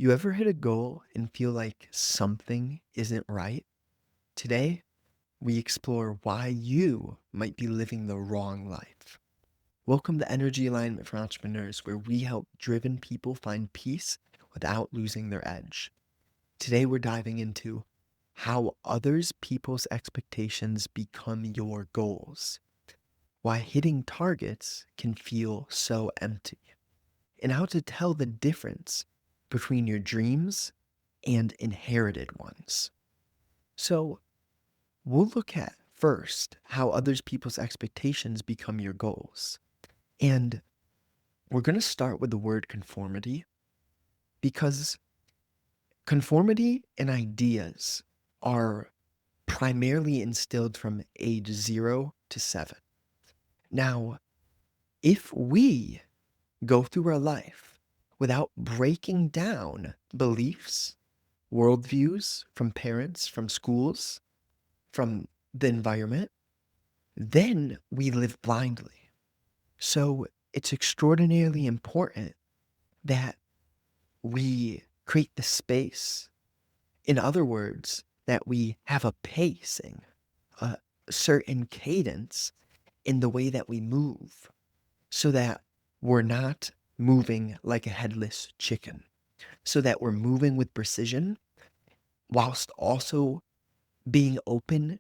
You ever hit a goal and feel like something isn't right? Today, we explore why you might be living the wrong life. Welcome to Energy Alignment for Entrepreneurs, where we help driven people find peace without losing their edge. Today, we're diving into how others people's expectations become your goals, why hitting targets can feel so empty, and how to tell the difference between your dreams and inherited ones. So, we'll look at first how others people's expectations become your goals. And we're going to start with the word conformity because conformity and ideas are primarily instilled from age 0 to 7. Now, if we go through our life without breaking down beliefs, worldviews from parents, from schools, from the environment, then we live blindly. So it's extraordinarily important that we create the space. In other words, that we have a pacing, a certain cadence in the way that we move so that we're not moving like a headless chicken, so that we're moving with precision whilst also being open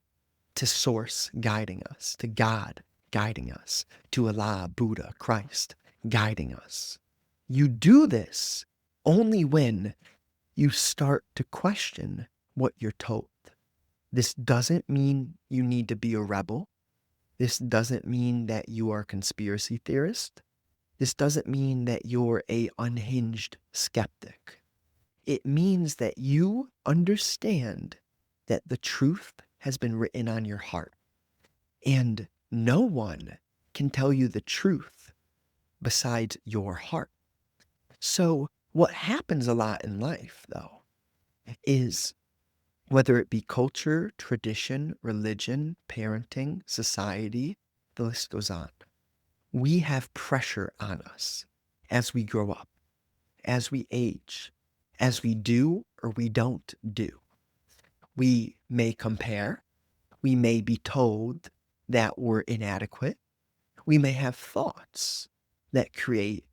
to Source guiding us, to God guiding us, to Allah, Buddha, Christ guiding us. You do this only when you start to question what you're told. This doesn't mean you need to be a rebel. This doesn't mean that you are a conspiracy theorist. This doesn't mean that you're a unhinged skeptic. It means that you understand that the truth has been written on your heart. And no one can tell you the truth besides your heart. So, what happens a lot in life, though, is whether it be culture, tradition, religion, parenting, society, the list goes on. We have pressure on us as we grow up, as we age, as we do or we don't do. We may compare. We may be told that we're inadequate. We may have thoughts that create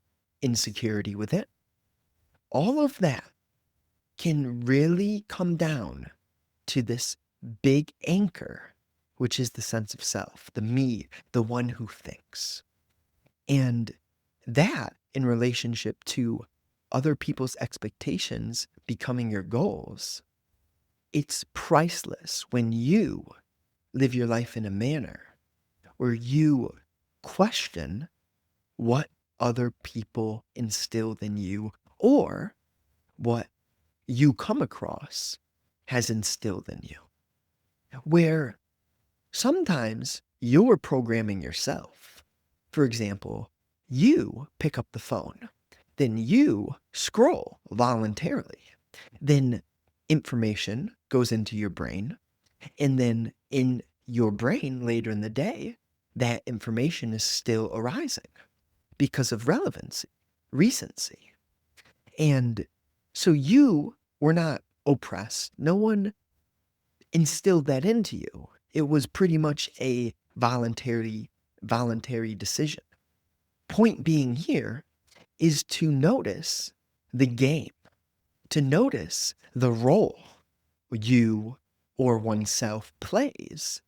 insecurity with it. All of that can really come down to this big anchor, which is the sense of self, the me, the one who thinks. And that, in relationship to other people's expectations becoming your goals, it's priceless when you live your life in a manner where you question what other people instilled in you or what you come across has instilled in you. Where sometimes you're programming yourself. For example, you pick up the phone, then you scroll voluntarily, then information goes into your brain, and then in your brain later in the day, that information is still arising because of relevancy, recency. And so you were not oppressed. No one instilled that into you. It was pretty much a voluntary decision. Point being here is to notice the game, to notice the role you or oneself plays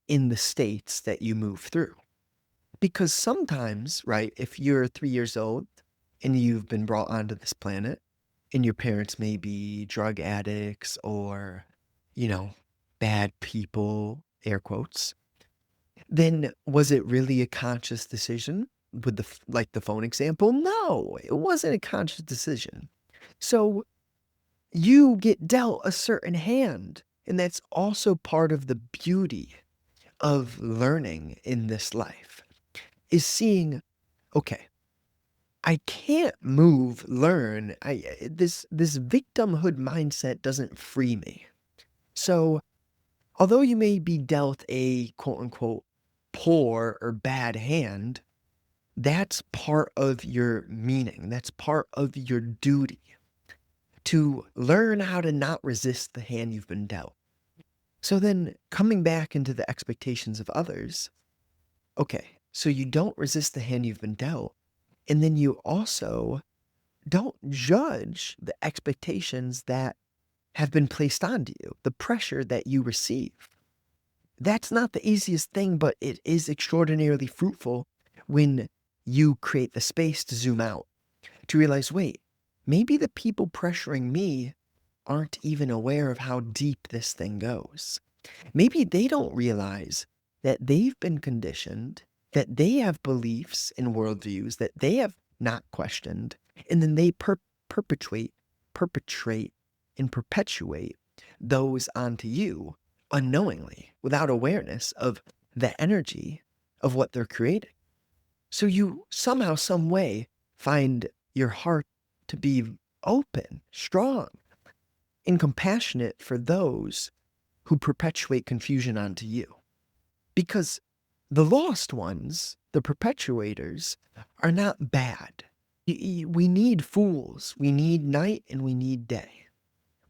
in the states that you move through. Because sometimes, right, if you're 3 years old and you've been brought onto this planet and your parents may be drug addicts or, you know, bad people, air quotes, then was it really a conscious decision with like the phone example? No, it wasn't a conscious decision. So you get dealt a certain hand, and that's also part of the beauty of learning in this life is seeing, okay, I can't learn. This victimhood mindset doesn't free me. So, although you may be dealt a quote unquote poor or bad hand, that's part of your meaning. That's part of your duty. to learn how to not resist the hand you've been dealt. So then coming back into the expectations of others, okay, so you don't resist the hand you've been dealt, and then you also don't judge the expectations that have been placed onto you, the pressure that you receive. That's not the easiest thing, but it is extraordinarily fruitful when you create the space to zoom out, to realize, wait, maybe the people pressuring me aren't even aware of how deep this thing goes. Maybe they don't realize that they've been conditioned, that they have beliefs and worldviews that they have not questioned, and then they perpetrate, and perpetuate those onto you unknowingly, without awareness of the energy of what they're creating. So you somehow, some way, find your heart to be open, strong, and compassionate for those who perpetuate confusion onto you. Because the lost ones, the perpetuators, are not bad. We need fools. We need night and we need day.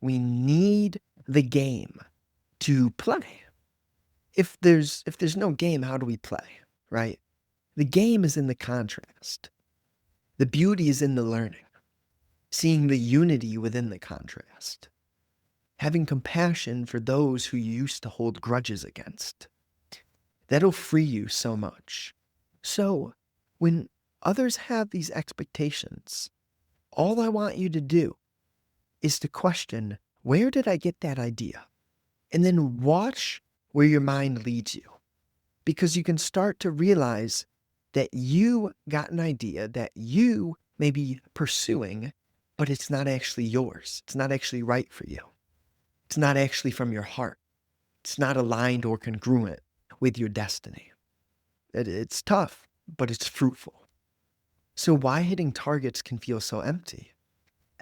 We need the game to play. If there's no game, how do we play, right? The game is in the contrast. The beauty is in the learning, seeing the unity within the contrast, having compassion for those who you used to hold grudges against. That'll free you so much. So, when others have these expectations, all I want you to do is to question, where did I get that idea? And then watch where your mind leads you. Because you can start to realize that you got an idea that you may be pursuing, but it's not actually yours. It's not actually right for you. It's not actually from your heart. It's not aligned or congruent with your destiny. It's tough, but it's fruitful. So why hitting targets can feel so empty?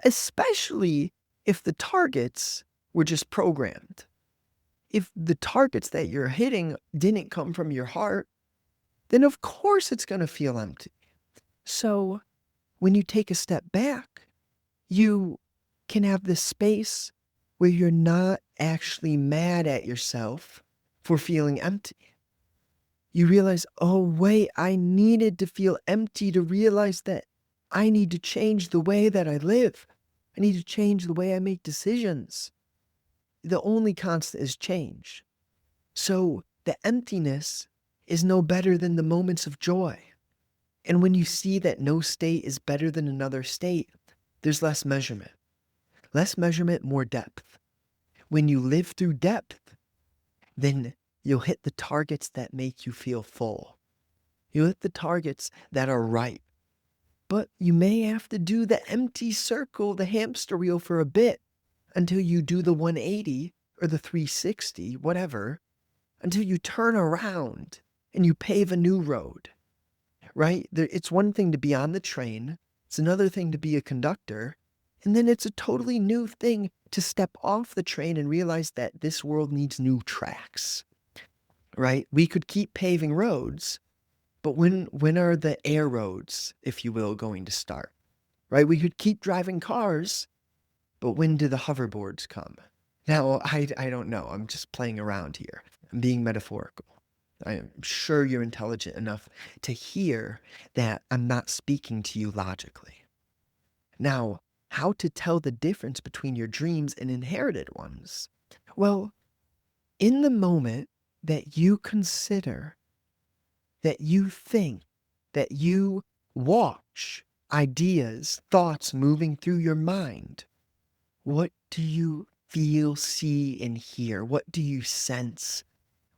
Especially if the targets were just programmed. If the targets that you're hitting didn't come from your heart, then of course it's going to feel empty. So when you take a step back, you can have this space where you're not actually mad at yourself for feeling empty. You realize, oh, wait, I needed to feel empty to realize that I need to change the way that I live. I need to change the way I make decisions. The only constant is change. So the emptiness is no better than the moments of joy. And when you see that no state is better than another state, there's less measurement. Less measurement, more depth. When you live through depth, then you'll hit the targets that make you feel full. You'll hit the targets that are right. But you may have to do the empty circle, the hamster wheel for a bit until you do the 180 or the 360, whatever, until you turn around and you pave a new road, right? It's one thing to be on the train. It's another thing to be a conductor. And then it's a totally new thing to step off the train and realize that this world needs new tracks, right? We could keep paving roads, but when are the air roads, if you will, going to start, right? We could keep driving cars, but when do the hoverboards come? Now, I don't know. I'm just playing around here. I'm being metaphorical. I am sure you're intelligent enough to hear that I'm not speaking to you logically. Now, how to tell the difference between your dreams and inherited ones? Well, in the moment that you consider, that you think, that you watch ideas, thoughts moving through your mind, what do you feel, see, and hear? What do you sense?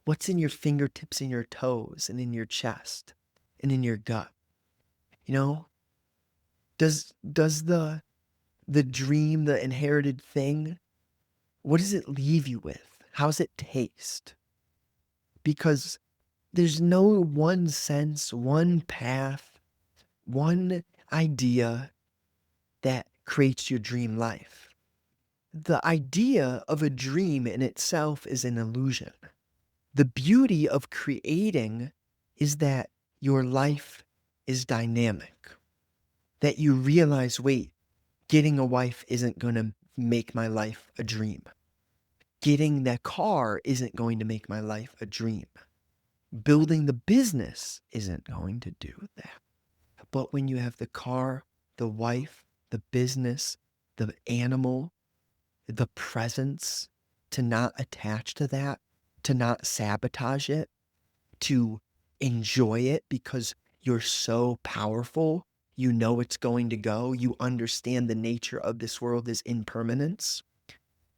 What's in your fingertips and your toes and in your chest and in your gut? You know, does the dream, the inherited thing, what does it leave you with? How's it taste? Because there's no one sense, one path, one idea that creates your dream life. The idea of a dream in itself is an illusion. The beauty of creating is that your life is dynamic. That you realize, wait, getting a wife isn't going to make my life a dream. Getting that car isn't going to make my life a dream. Building the business isn't going to do that. But when you have the car, the wife, the business, the animal, the presence, to not attach to that, to not sabotage it, to enjoy it because you're so powerful, you know it's going to go, you understand the nature of this world is impermanence.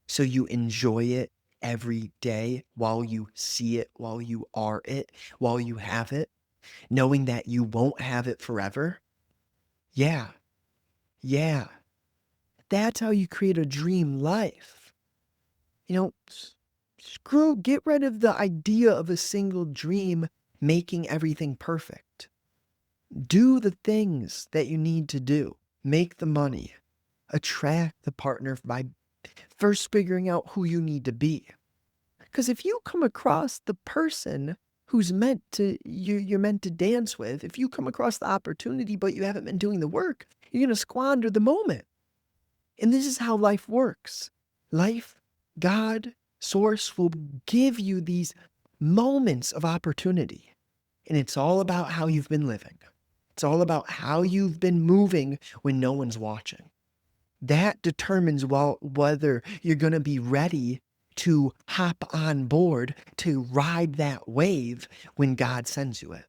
So you enjoy it every day while you see it, while you are it, while you have it, knowing that you won't have it forever. Yeah, yeah. That's how you create a dream life. You know, get rid of the idea of a single dream making everything perfect. Do the things that you need to do. Make the money. Attract the partner by first figuring out who you need to be. Because if you come across the person who's you're meant to dance with, if you come across the opportunity but you haven't been doing the work, you're going to squander the moment. And this is how life works. Life, God, Source will give you these moments of opportunity. And it's all about how you've been living. It's all about how you've been moving when no one's watching. That determines whether you're going to be ready to hop on board to ride that wave when God sends you it.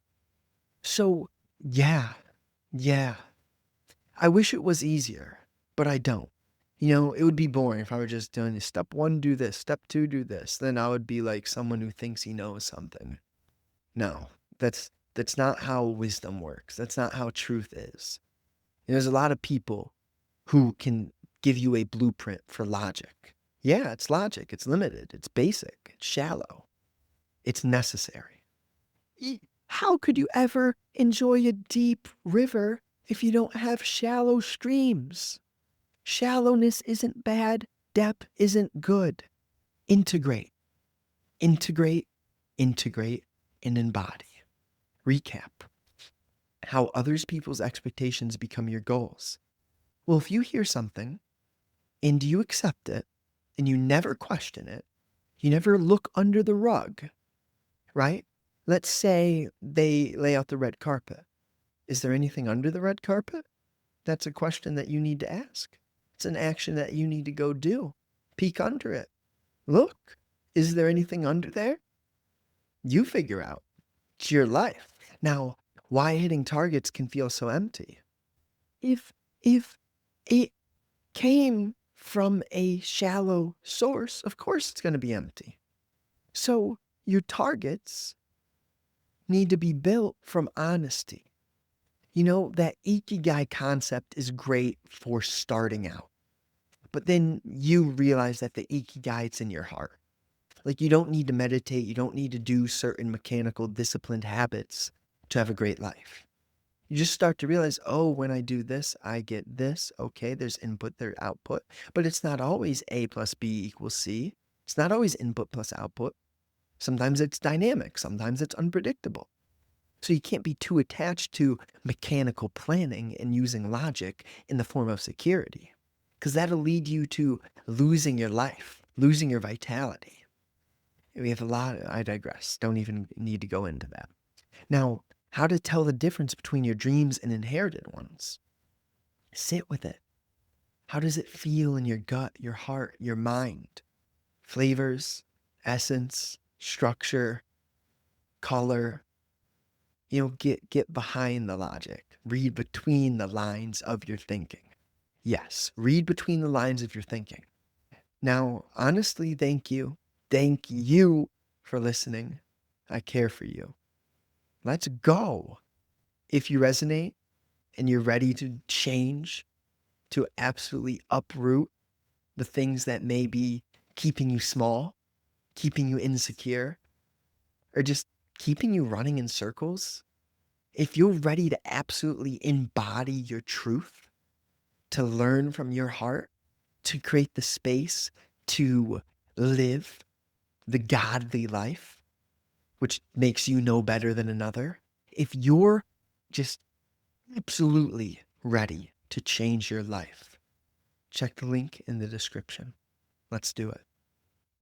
So, yeah. I wish it was easier, but I don't. It would be boring if I were just doing step 1, do this, step 2, do this. Then I would be like someone who thinks he knows something. No, that's not how wisdom works. That's not how truth is. There's a lot of people who can give you a blueprint for logic. Yeah, it's logic. It's limited. It's basic. It's shallow. It's necessary. How could you ever enjoy a deep river if you don't have shallow streams? Shallowness isn't bad. Depth isn't good. Integrate, integrate, integrate, and embody. Recap. How others people's expectations become your goals. Well, if you hear something and you accept it and you never question it, you never look under the rug, right? Let's say they lay out the red carpet. Is there anything under the red carpet? That's a question that you need to ask. It's an action that you need to go do. Peek under it. Look, is there anything under there? You figure out. It's your life. Now, why hitting targets can feel so empty? If it came from a shallow source, of course it's going to be empty. So your targets need to be built from honesty. That ikigai concept is great for starting out. But then you realize that the ikigai is in your heart. Like you don't need to meditate. You don't need to do certain mechanical disciplined habits to have a great life. You just start to realize, oh, when I do this, I get this. Okay, there's input, there's output. But it's not always A plus B equals C. It's not always input plus output. Sometimes it's dynamic. Sometimes it's unpredictable. So you can't be too attached to mechanical planning and using logic in the form of security, because that'll lead you to losing your life, losing your vitality. We have I digress. Don't even need to go into that. Now, how to tell the difference between your dreams and inherited ones. Sit with it. How does it feel in your gut, your heart, your mind? Flavors, essence, structure, color. Get behind the logic. Read between the lines of your thinking. Yes, read between the lines of your thinking. Now, honestly, thank you. Thank you for listening. I care for you. Let's go. If you resonate and you're ready to change, to absolutely uproot the things that may be keeping you small, keeping you insecure, or just keeping you running in circles, if you're ready to absolutely embody your truth, to learn from your heart, to create the space to live the godly life, which makes you no better than another, if you're just absolutely ready to change your life, check the link in the description. Let's do it.